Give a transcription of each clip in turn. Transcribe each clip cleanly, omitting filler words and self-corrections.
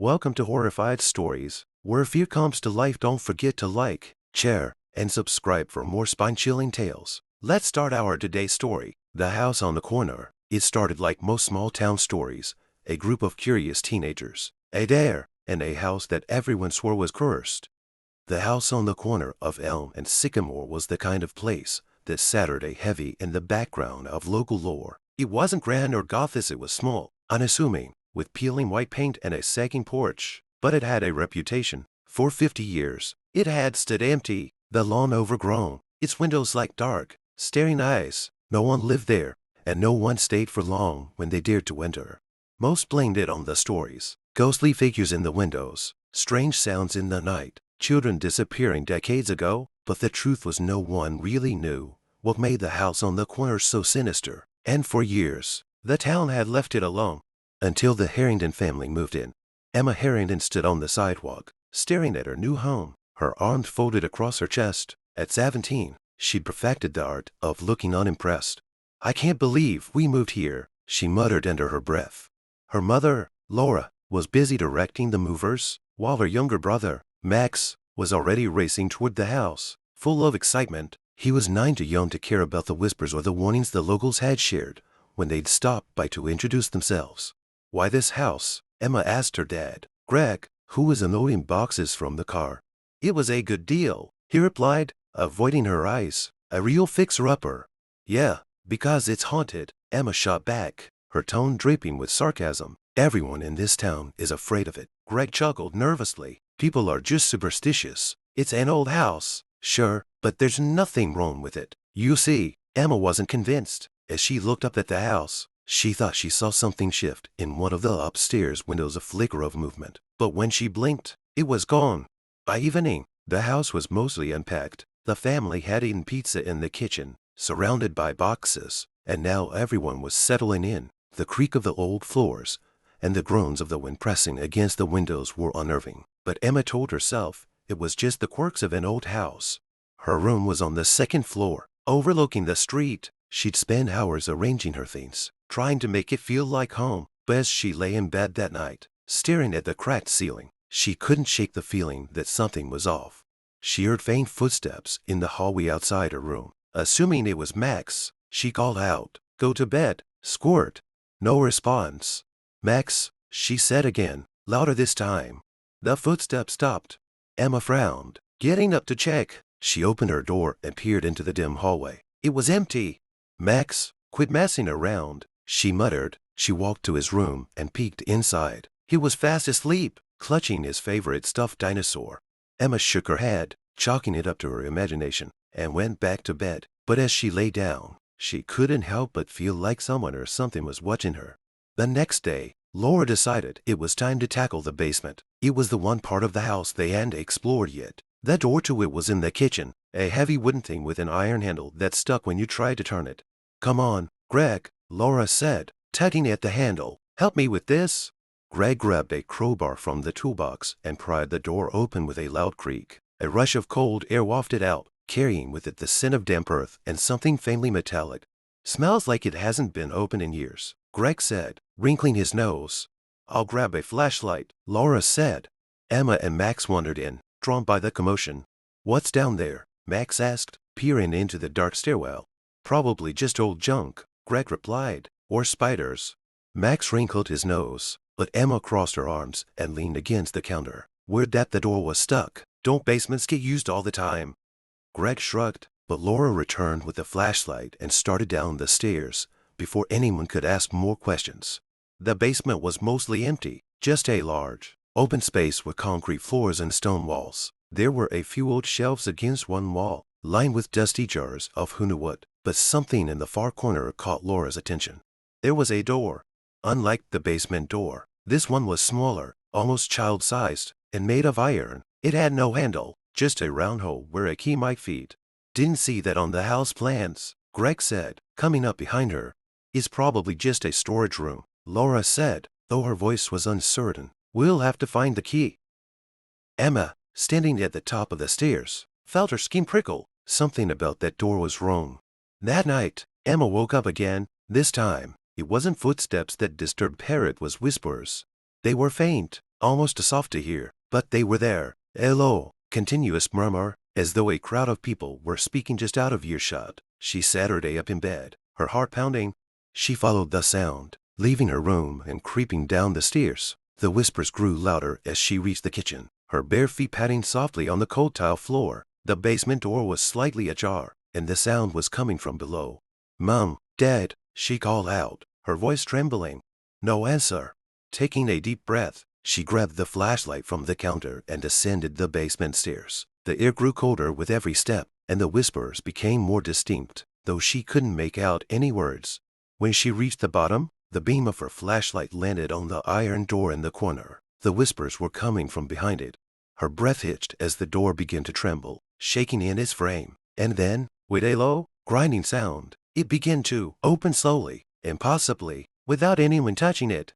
Welcome to Horrified Stories, where fear comes to life. Don't forget to like, share, and subscribe for more spine-chilling tales. Let's start our today's story. The House on the Corner. It started like most small-town stories. A group of curious teenagers, a dare, and a house that everyone swore was cursed. The house on the corner of Elm and Sycamore was the kind of place that Saturday heavy in the background of local lore. It wasn't grand or gothic, it was small, unassuming, with peeling white paint and a sagging porch. But it had a reputation. For 50 years, it had stood empty, the lawn overgrown, its windows like dark, staring eyes. No one lived there, and no one stayed for long when they dared to enter. Most blamed it on the stories. Ghostly figures in the windows, strange sounds in the night, children disappearing decades ago. But the truth was no one really knew what made the house on the corner so sinister. And for years, the town had left it alone. Until the Harrington family moved in. Emma Harrington stood on the sidewalk, staring at her new home, her arms folded across her chest. At 17, she'd perfected the art of looking unimpressed. "I can't believe we moved here," she muttered under her breath. Her mother, Laura, was busy directing the movers, while her younger brother, Max, was already racing toward the house, full of excitement. He was 9 too young to care about the whispers or the warnings the locals had shared when they'd stopped by to introduce themselves. "Why this house?" Emma asked her dad, Greg, who was unloading boxes from the car. "It was a good deal," he replied, avoiding her eyes. "A real fixer-upper." "Yeah, because it's haunted," Emma shot back, her tone dripping with sarcasm. "Everyone in this town is afraid of it." Greg chuckled nervously. "People are just superstitious. It's an old house, sure, but there's nothing wrong with it." You see, Emma wasn't convinced. As she looked up at the house, she thought she saw something shift in one of the upstairs windows, a flicker of movement. But when she blinked, it was gone. By evening, the house was mostly unpacked. The family had eaten pizza in the kitchen, surrounded by boxes, and now everyone was settling in. The creak of the old floors and the groans of the wind pressing against the windows were unnerving. But Emma told herself it was just the quirks of an old house. Her room was on the second floor, overlooking the street. She'd spend hours arranging her things, trying to make it feel like home. But as she lay in bed that night, staring at the cracked ceiling, she couldn't shake the feeling that something was off. She heard faint footsteps in the hallway outside her room. Assuming it was Max, she called out, "Go to bed, Squirt." No response. "Max," she said again, louder this time. The footsteps stopped. Emma frowned. Getting up to check, she opened her door and peered into the dim hallway. It was empty. "Max, quit messing around," she muttered. She walked to his room and peeked inside. He was fast asleep, clutching his favorite stuffed dinosaur. Emma shook her head, chalking it up to her imagination, and went back to bed. But as she lay down, she couldn't help but feel like someone or something was watching her. The next day, Laura decided it was time to tackle the basement. It was the one part of the house they hadn't explored yet. The door to it was in the kitchen, a heavy wooden thing with an iron handle that stuck when you tried to turn it. "Come on, Greg," Laura said, tugging at the handle. "Help me with this." Greg grabbed a crowbar from the toolbox and pried the door open with a loud creak. A rush of cold air wafted out, carrying with it the scent of damp earth and something faintly metallic. "Smells like it hasn't been opened in years," Greg said, wrinkling his nose. "I'll grab a flashlight," Laura said. Emma and Max wandered in, drawn by the commotion. "What's down there?" Max asked, peering into the dark stairwell. "Probably just old junk," Greg replied. "Or spiders." Max wrinkled his nose, but Emma crossed her arms and leaned against the counter. "Weird that the door was stuck. Don't basements get used all the time?" Greg shrugged, but Laura returned with the flashlight and started down the stairs before anyone could ask more questions. The basement was mostly empty, just a large, open space with concrete floors and stone walls. There were a few old shelves against one wall, lined with dusty jars of who knew what, but something in the far corner caught Laura's attention. There was a door. Unlike the basement door, this one was smaller, almost child-sized, and made of iron. It had no handle, just a round hole where a key might fit. "Didn't see that on the house plans," Greg said, coming up behind her. "It's probably just a storage room," Laura said, though her voice was uncertain. "We'll have to find the key." Emma, standing at the top of the stairs, felt her skin prickle. Something about that door was wrong. That night, Emma woke up again. This time, it wasn't footsteps that disturbed her, it was whispers. They were faint, almost soft to hear, but they were there. A low, continuous murmur, as though a crowd of people were speaking just out of earshot. She sat up in bed, her heart pounding. She followed the sound, leaving her room and creeping down the stairs. The whispers grew louder as she reached the kitchen, her bare feet padding softly on the cold tile floor. The basement door was slightly ajar, and the sound was coming from below. "Mom, Dad," she called out, her voice trembling. No answer. Taking a deep breath, she grabbed the flashlight from the counter and ascended the basement stairs. The air grew colder with every step, and the whispers became more distinct, though she couldn't make out any words. When she reached the bottom, the beam of her flashlight landed on the iron door in the corner. The whispers were coming from behind it. Her breath hitched as the door began to tremble, shaking in its frame. And then, with a low, grinding sound, it began to open slowly, impossibly, without anyone touching it.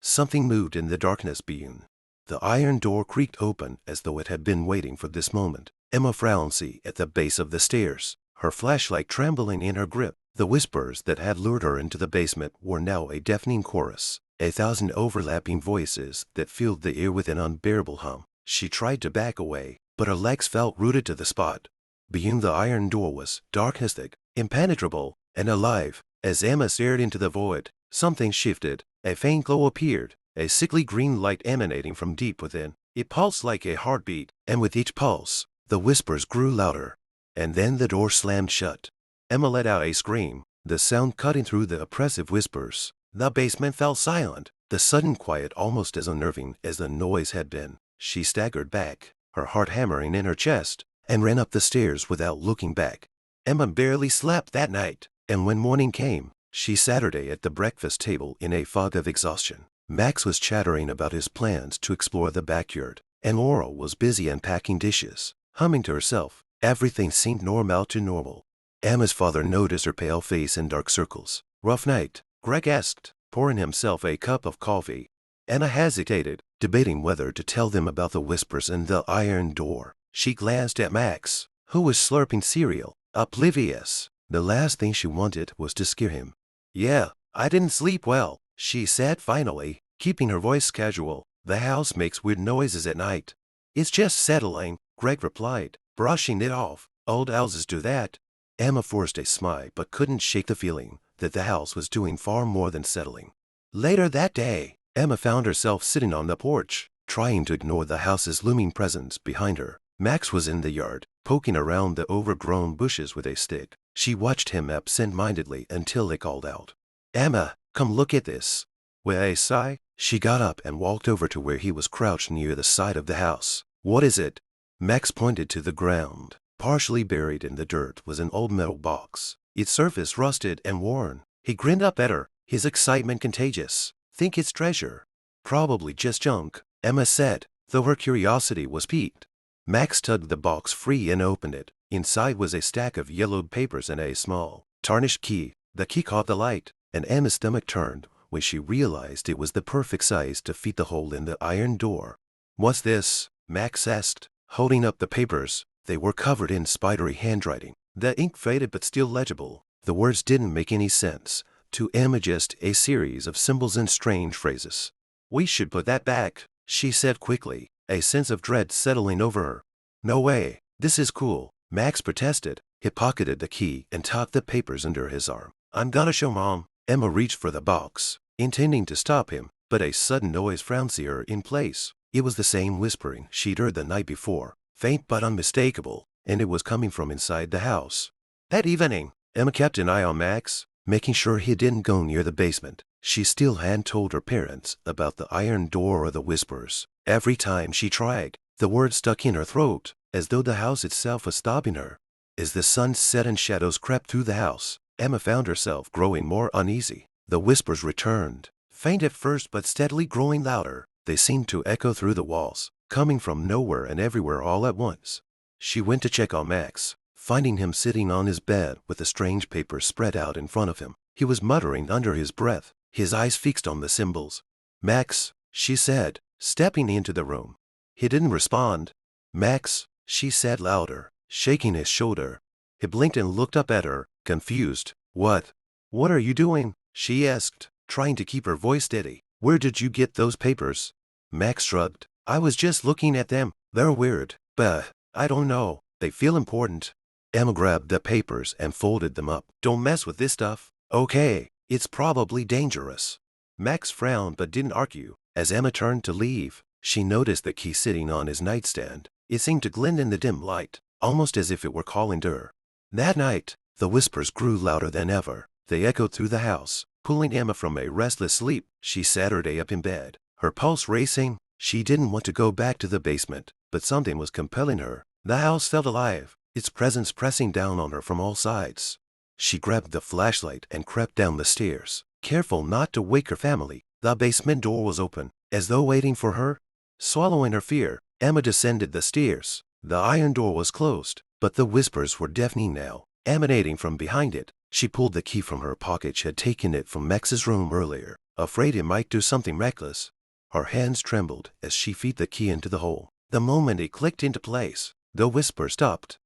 Something moved in the darkness beyond. The iron door creaked open as though it had been waiting for this moment. Emma frowned at the base of the stairs, her flashlight trembling in her grip. The whispers that had lured her into the basement were now a deafening chorus, 1,000 overlapping voices that filled the air with an unbearable hum. She tried to back away, but her legs felt rooted to the spot. Beyond the iron door was darkness thick, impenetrable, and alive. As Emma stared into the void, something shifted. A faint glow appeared, a sickly green light emanating from deep within. It pulsed like a heartbeat, and with each pulse, the whispers grew louder. And then the door slammed shut. Emma let out a scream, the sound cutting through the oppressive whispers. The basement fell silent, the sudden quiet almost as unnerving as the noise had been. She staggered back, her heart hammering in her chest, and ran up the stairs without looking back. Emma barely slept that night, and when morning came, she sat at the breakfast table in a fog of exhaustion. Max was chattering about his plans to explore the backyard, and Laura was busy unpacking dishes, humming to herself. Everything seemed normal to normal. Emma's father noticed her pale face and dark circles. "Rough night?" Greg asked, pouring himself a cup of coffee. Emma hesitated, debating whether to tell them about the whispers and the iron door. She glanced at Max, who was slurping cereal, oblivious. The last thing she wanted was to scare him. "Yeah, I didn't sleep well," she said finally, keeping her voice casual. "The house makes weird noises at night." "It's just settling," Greg replied, brushing it off. "Old houses do that." Emma forced a smile but couldn't shake the feeling that the house was doing far more than settling. Later that day, Emma found herself sitting on the porch, trying to ignore the house's looming presence behind her. Max was in the yard, poking around the overgrown bushes with a stick. She watched him absent-mindedly until he called out, "Emma, come look at this." With a sigh, she got up and walked over to where he was crouched near the side of the house. "What is it?" Max pointed to the ground. Partially buried in the dirt was an old metal box, its surface rusted and worn. He grinned up at her, his excitement contagious. "Think it's treasure?" "Probably just junk," Emma said, though her curiosity was piqued. Max tugged the box free and opened it. Inside was a stack of yellowed papers and a small, tarnished key. The key caught the light, and Emma's stomach turned when she realized it was the perfect size to fit the hole in the iron door. "What's this?" Max asked, holding up the papers. They were covered in spidery handwriting. The ink faded but still legible. The words didn't make any sense. To Emma, just a series of symbols and strange phrases. "We should put that back," she said quickly, a sense of dread settling over her. "No way, this is cool," Max protested. He pocketed the key and tucked the papers under his arm. "I'm gonna show Mom." Emma reached for the box, intending to stop him, but a sudden noise frowned her in place. It was the same whispering she'd heard the night before, faint but unmistakable, and it was coming from inside the house. That evening, Emma kept an eye on Max, making sure he didn't go near the basement. She still hadn't told her parents about the iron door or the whispers. Every time she tried, the words stuck in her throat, as though the house itself was stopping her. As the sun set and shadows crept through the house, Emma found herself growing more uneasy. The whispers returned, faint at first but steadily growing louder. They seemed to echo through the walls, coming from nowhere and everywhere all at once. She went to check on Max, finding him sitting on his bed with the strange papers spread out in front of him. He was muttering under his breath, his eyes fixed on the symbols. "Max," she said, stepping into the room. He didn't respond. "Max," she said louder, shaking his shoulder. He blinked and looked up at her, confused. "What? What are you doing?" she asked, trying to keep her voice steady. "Where did you get those papers?" Max shrugged. I was just looking at them. They're weird, but I don't know. They feel important. Emma grabbed the papers and folded them up. Don't mess with this stuff. Okay, it's probably dangerous. Max frowned but didn't argue. As Emma turned to leave, she noticed the key sitting on his nightstand. It seemed to glint in the dim light, almost as if it were calling to her. That night, the whispers grew louder than ever. They echoed through the house, pulling Emma from a restless sleep. She sat her day up in bed, her pulse racing. She didn't want to go back to the basement, but something was compelling her. The house felt alive, its presence pressing down on her from all sides. She grabbed the flashlight and crept down the stairs, careful not to wake her family. The basement door was open, as though waiting for her. Swallowing her fear, Emma descended the stairs. The iron door was closed, but the whispers were deafening now, emanating from behind it. She pulled the key from her pocket. She had taken it from Max's room earlier, afraid it might do something reckless. Her hands trembled as she feed the key into the hole. The moment it clicked into place, the whisper stopped.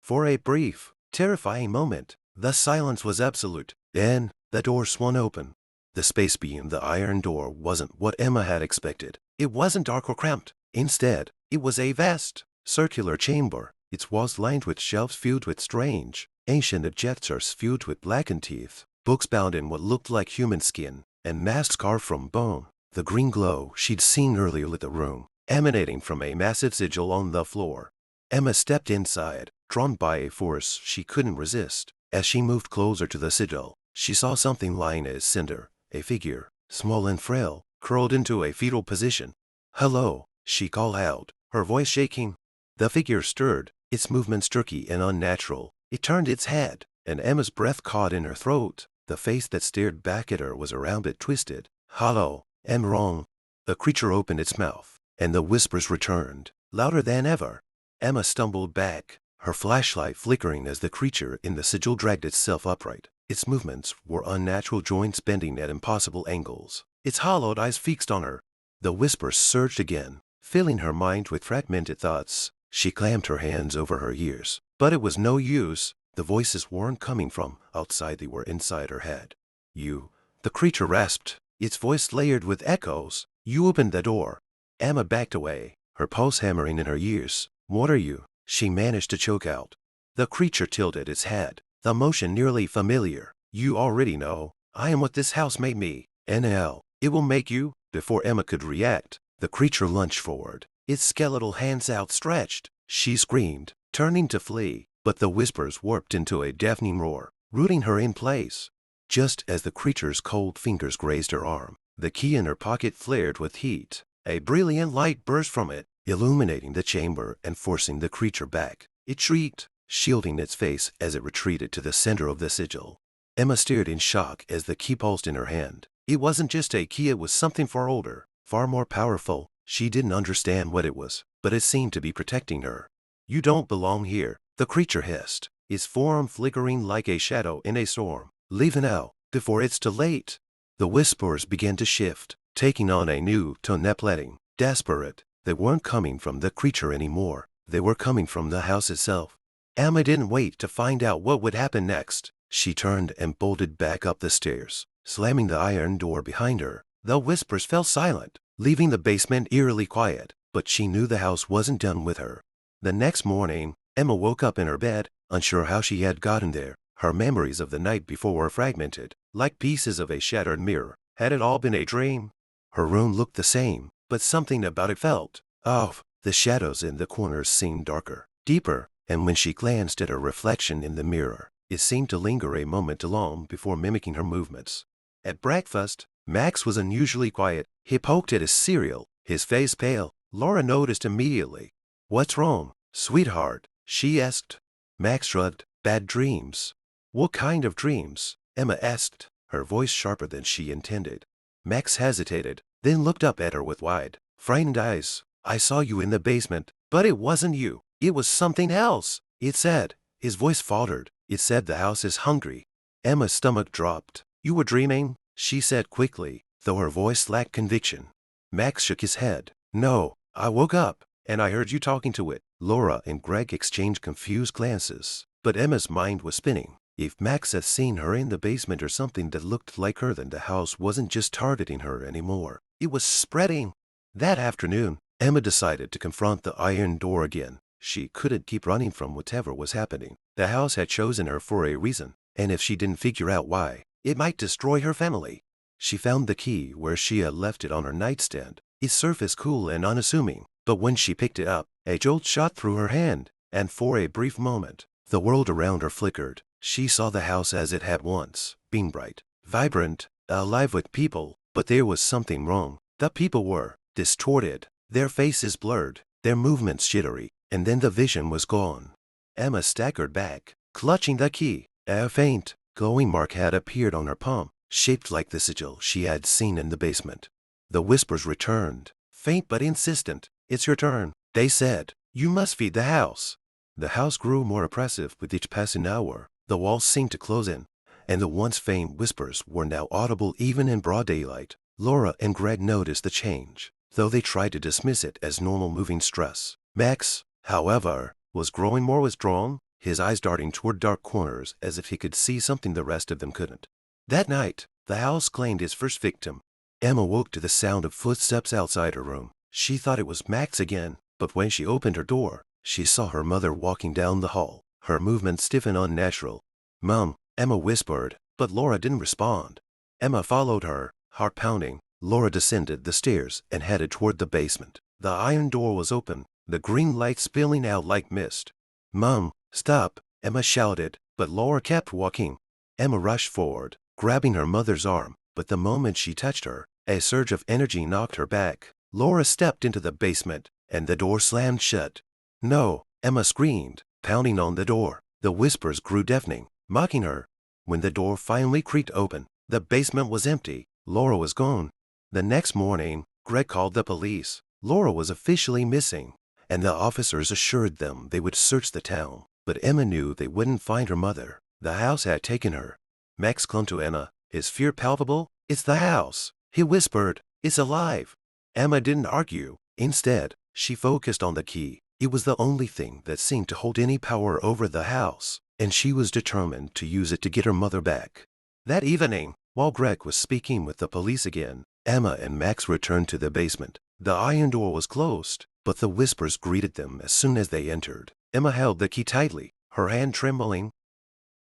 For a brief, terrifying moment, the silence was absolute. Then, the door swung open. The space beyond the iron door wasn't what Emma had expected. It wasn't dark or cramped. Instead, it was a vast, circular chamber. Its walls lined with shelves filled with strange, ancient objects filled with blackened teeth, books bound in what looked like human skin, and masks carved from bone. The green glow she'd seen earlier lit the room, emanating from a massive sigil on the floor. Emma stepped inside, drawn by a force she couldn't resist. As she moved closer to the sigil, she saw something lying as cinder, a figure, small and frail, curled into a fetal position. "Hello," she called out, her voice shaking. The figure stirred, its movements jerky and unnatural. It turned its head, and Emma's breath caught in her throat. The face that stared back at her was a round bit twisted. "Hello, am wrong." The creature opened its mouth, and the whispers returned, louder than ever. Emma stumbled back, her flashlight flickering as the creature in the sigil dragged itself upright. Its movements were unnatural, joints bending at impossible angles, its hollowed eyes fixed on her. The whispers surged again, filling her mind with fragmented thoughts. She clamped her hands over her ears, but it was no use. The voices weren't coming from outside, they were inside her head. "You," the creature rasped, its voice layered with echoes. "You opened the door." Emma backed away, her pulse hammering in her ears. "What are you?" she managed to choke out. The creature tilted its head, the motion nearly familiar. "You already know. I am what this house made me. And hell, it will make you." Before Emma could react, the creature lunged forward, its skeletal hands outstretched. She screamed, turning to flee, but the whispers warped into a deafening roar, rooting her in place. Just as the creature's cold fingers grazed her arm, the key in her pocket flared with heat. A brilliant light burst from it, illuminating the chamber and forcing the creature back. It shrieked, shielding its face as it retreated to the center of the sigil. Emma stared in shock as the key pulsed in her hand. It wasn't just a key, it was something far older, far more powerful. She didn't understand what it was, but it seemed to be protecting her. "You don't belong here," the creature hissed, its form flickering like a shadow in a storm. "Leave now, before it's too late." The whispers began to shift, taking on a new tone, pleading, desperate. They weren't coming from the creature anymore. They were coming from the house itself. Emma didn't wait to find out what would happen next. She turned and bolted back up the stairs, slamming the iron door behind her. The whispers fell silent, leaving the basement eerily quiet, but she knew the house wasn't done with her. The next morning, Emma woke up in her bed, unsure how she had gotten there. Her memories of the night before were fragmented, like pieces of a shattered mirror. Had it all been a dream? Her room looked the same, but something about it felt off. The shadows in the corners seemed darker, deeper, and when she glanced at her reflection in the mirror, it seemed to linger a moment too long before mimicking her movements. At breakfast, Max was unusually quiet. He poked at his cereal, his face pale. Laura noticed immediately. "What's wrong, sweetheart?" she asked. Max shrugged. "Bad dreams." "What kind of dreams?" Emma asked, her voice sharper than she intended. Max hesitated, then looked up at her with wide, frightened eyes. "I saw you in the basement, but it wasn't you. It was something else," it said. His voice faltered. "It said the house is hungry." Emma's stomach dropped. "You were dreaming," she said quickly, though her voice lacked conviction. Max shook his head. "No, I woke up, and I heard you talking to it." Laura and Greg exchanged confused glances, but Emma's mind was spinning. If Max had seen her in the basement or something that looked like her, then the house wasn't just targeting her anymore. It was spreading. That afternoon, Emma decided to confront the iron door again. She couldn't keep running from whatever was happening. The house had chosen her for a reason, and if she didn't figure out why, it might destroy her family. She found the key where she had left it on her nightstand. Its surface cool and unassuming, but when she picked it up, a jolt shot through her hand, and for a brief moment, the world around her flickered. She saw the house as it had once been, bright, vibrant, alive with people, but there was something wrong. The people were distorted, their faces blurred, their movements jittery, and then the vision was gone. Emma staggered back, clutching the key. A faint, glowing mark had appeared on her palm, shaped like the sigil she had seen in the basement. The whispers returned, faint but insistent. "It's your turn," they said. "You must feed the house." The house grew more oppressive with each passing hour. The walls seemed to close in, and the once faint whispers were now audible even in broad daylight. Laura and Greg noticed the change, though they tried to dismiss it as normal moving stress. Max, however, was growing more withdrawn, his eyes darting toward dark corners as if he could see something the rest of them couldn't. That night, the house claimed its first victim. Emma woke to the sound of footsteps outside her room. She thought it was Max again, but when she opened her door, she saw her mother walking down the hall, her movements stiff and unnatural. "Mom," Emma whispered, but Laura didn't respond. Emma followed her, heart pounding. Laura descended the stairs and headed toward the basement. The iron door was open, the green light spilling out like mist. "Mom, stop," Emma shouted, but Laura kept walking. Emma rushed forward, grabbing her mother's arm, but the moment she touched her, a surge of energy knocked her back. Laura stepped into the basement, and the door slammed shut. "No," Emma screamed, pounding on the door. The whispers grew deafening, mocking her. When the door finally creaked open, the basement was empty. Laura was gone. The next morning, Greg called the police. Laura was officially missing, and the officers assured them they would search the town. But Emma knew they wouldn't find her mother. The house had taken her. Max clung to Emma, his fear palpable. "It's the house," he whispered. "It's alive." Emma didn't argue. Instead, she focused on the key. It was the only thing that seemed to hold any power over the house, and she was determined to use it to get her mother back. That evening, while Greg was speaking with the police again, Emma and Max returned to the basement. The iron door was closed, but the whispers greeted them as soon as they entered. Emma held the key tightly, her hand trembling.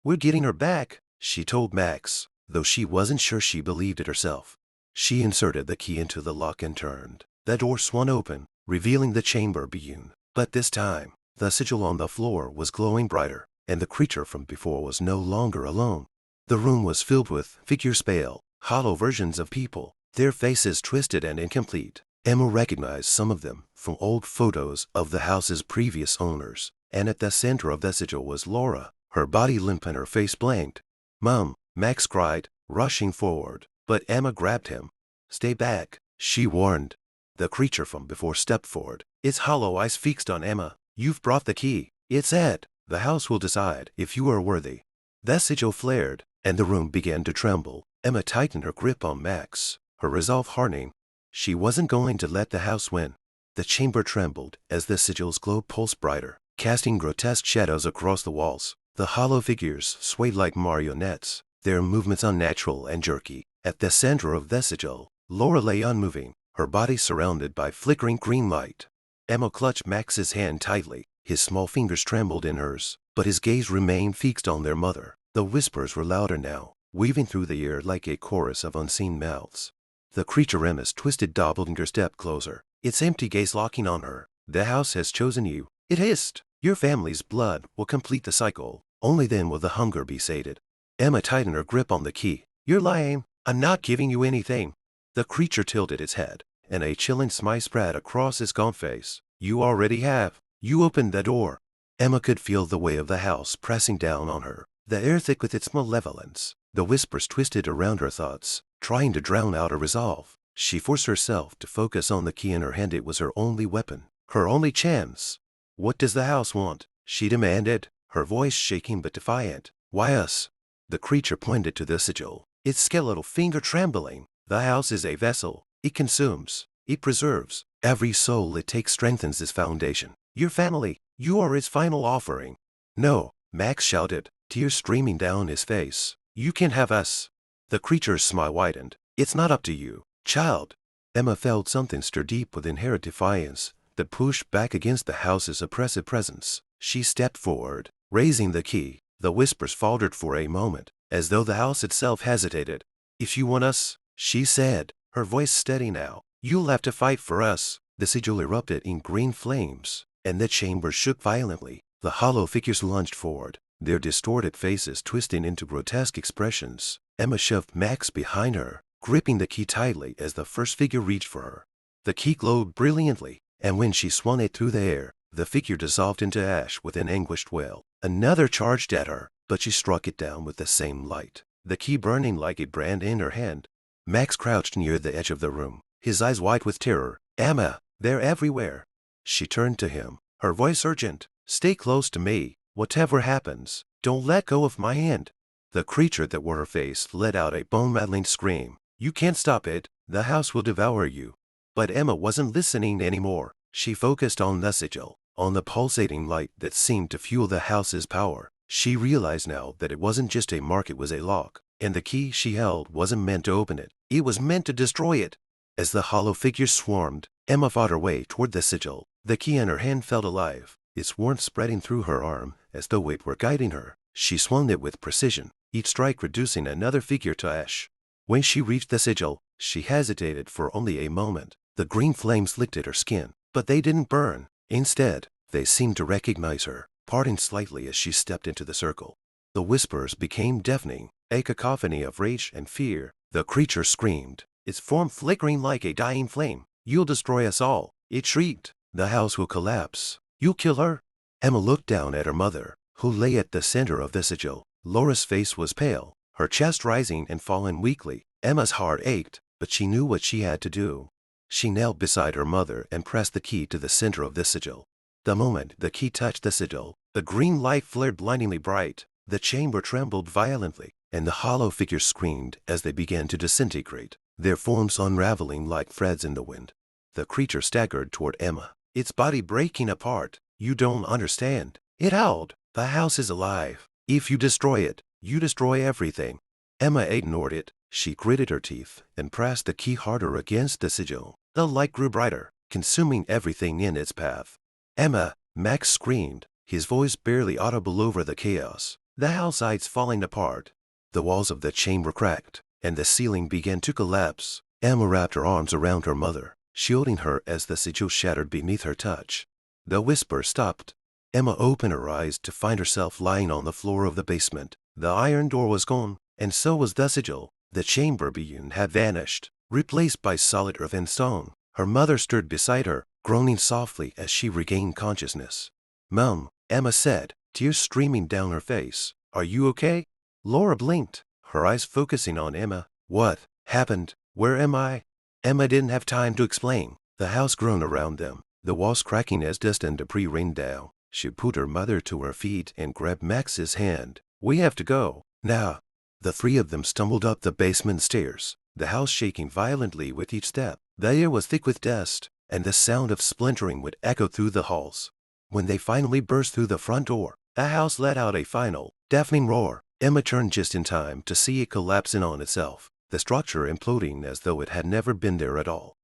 "We're getting her back," she told Max, though she wasn't sure she believed it herself. She inserted the key into the lock and turned. The door swung open, revealing the chamber beyond. But this time, the sigil on the floor was glowing brighter, and the creature from before was no longer alone. The room was filled with figures, pale, hollow versions of people, their faces twisted and incomplete. Emma recognized some of them from old photos of the house's previous owners, and at the center of the sigil was Laura, her body limp and her face blank. "Mom," Max cried, rushing forward, but Emma grabbed him. "Stay back," she warned. The creature from before stepped forward, its hollow eyes fixed on Emma. "You've brought the key," it said. "The house will decide if you are worthy." The sigil flared, and the room began to tremble. Emma tightened her grip on Max, her resolve hardening. She wasn't going to let the house win. The chamber trembled as the sigil's glow pulsed brighter, casting grotesque shadows across the walls. The hollow figures swayed like marionettes, their movements unnatural and jerky. At the center of the sigil, Laura lay unmoving, her body surrounded by flickering green light. Emma clutched Max's hand tightly. His small fingers trembled in hers, but his gaze remained fixed on their mother. The whispers were louder now, weaving through the air like a chorus of unseen mouths. The creature Emma's twisted doppelganger stepped closer, its empty gaze locking on her. "The house has chosen you," it hissed. "Your family's blood will complete the cycle. Only then will the hunger be sated." Emma tightened her grip on the key. "You're lying. I'm not giving you anything." The creature tilted its head, and a chilling smile spread across its gaunt face. "You already have. You opened the door." Emma could feel the weight of the house pressing down on her, the air thick with its malevolence. The whispers twisted around her thoughts, trying to drown out her resolve. She forced herself to focus on the key in her hand. It was her only weapon, her only chance. "What does the house want?" she demanded, her voice shaking but defiant. "Why us?" The creature pointed to the sigil, its skeletal finger trembling. "The house is a vessel. It consumes. It preserves. Every soul it takes strengthens its foundation. Your family, you are its final offering." "No," Max shouted, tears streaming down his face. "You can't have us." The creature's smile widened. "It's not up to you, child. Emma felt something stir deep within her defiance that pushed back against the house's oppressive presence. She stepped forward, raising the key. The whispers faltered for a moment, as though the house itself hesitated. "If you want us," she said, her voice steady now, "you'll have to fight for us." The sigil erupted in green flames, and the chamber shook violently. The hollow figures lunged forward, their distorted faces twisting into grotesque expressions. Emma shoved Max behind her, gripping the key tightly as the first figure reached for her. The key glowed brilliantly, and when she swung it through the air, the figure dissolved into ash with an anguished wail. Another charged at her, but she struck it down with the same light, the key burning like a brand in her hand. Max crouched near the edge of the room, his eyes wide with terror. "Emma, they're everywhere." She turned to him, her voice urgent. "Stay close to me. Whatever happens, don't let go of my hand." The creature that wore her face let out a bone-rattling scream. "You can't stop it. The house will devour you." But Emma wasn't listening anymore. She focused on the sigil, on the pulsating light that seemed to fuel the house's power. She realized now that it wasn't just a mark, it was a lock, and the key she held wasn't meant to open it. It was meant to destroy it. As the hollow figures swarmed, Emma fought her way toward the sigil. The key in her hand felt alive, its warmth spreading through her arm as though it were guiding her. She swung it with precision, each strike reducing another figure to ash. When she reached the sigil, she hesitated for only a moment. The green flames licked at her skin, but they didn't burn. Instead, they seemed to recognize her, parting slightly as she stepped into the circle. The whispers became deafening, a cacophony of rage and fear. The creature screamed, its form flickering like a dying flame. "You'll destroy us all," it shrieked. "The house will collapse. You'll kill her." Emma looked down at her mother, who lay at the center of the sigil. Laura's face was pale, her chest rising and falling weakly. Emma's heart ached, but she knew what she had to do. She knelt beside her mother and pressed the key to the center of the sigil. The moment the key touched the sigil, the green light flared blindingly bright. The chamber trembled violently, and the hollow figures screamed as they began to disintegrate, their forms unraveling like threads in the wind. The creature staggered toward Emma, its body breaking apart. "You don't understand," it howled. "The house is alive. If you destroy it, you destroy everything." Emma ignored it. She gritted her teeth and pressed the key harder against the sigil. The light grew brighter, consuming everything in its path. "Emma!" Max screamed, his voice barely audible over the chaos. The house sides falling apart. The walls of the chamber cracked, and the ceiling began to collapse. Emma wrapped her arms around her mother, shielding her as the sigil shattered beneath her touch. The whisper stopped. Emma opened her eyes to find herself lying on the floor of the basement. The iron door was gone, and so was the sigil. The chamber beyond had vanished, replaced by solid earth and stone. Her mother stood beside her, groaning softly as she regained consciousness. "Mom," Emma said, tears streaming down her face. "Are you okay?" Laura blinked, her eyes focusing on Emma. "What happened? Where am I?" Emma didn't have time to explain. The house groaned around them, the walls cracking as dust and debris rained down. She put her mother to her feet and grabbed Max's hand. "We have to go now." The three of them stumbled up the basement stairs, the house shaking violently with each step. The air was thick with dust, and the sound of splintering would echo through the halls. When they finally burst through the front door, the house let out a final, deafening roar. Emma turned just in time to see it collapse in on itself, the structure imploding as though it had never been there at all.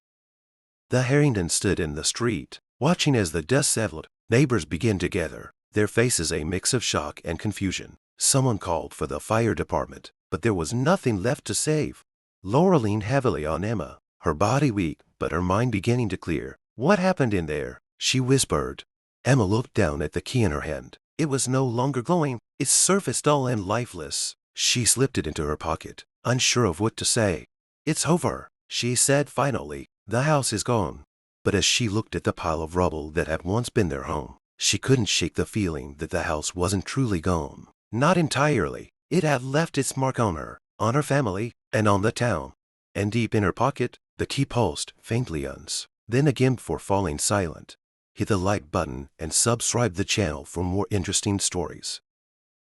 The Harringtons stood in the street, watching as the dust settled. Neighbors began to gather, their faces a mix of shock and confusion. Someone called for the fire department, but there was nothing left to save. Laura leaned heavily on Emma, her body weak, but her mind beginning to clear. "What happened in there?" she whispered. Emma looked down at the key in her hand. It was no longer glowing, its surface dull and lifeless. She slipped it into her pocket, unsure of what to say. "It's over," she said finally. "The house is gone." But as she looked at the pile of rubble that had once been their home, she couldn't shake the feeling that the house wasn't truly gone. Not entirely. It had left its mark on her family, and on the town. And deep in her pocket, the key pulsed faintly once, then again before falling silent. Hit the like button and subscribe the channel for more interesting stories.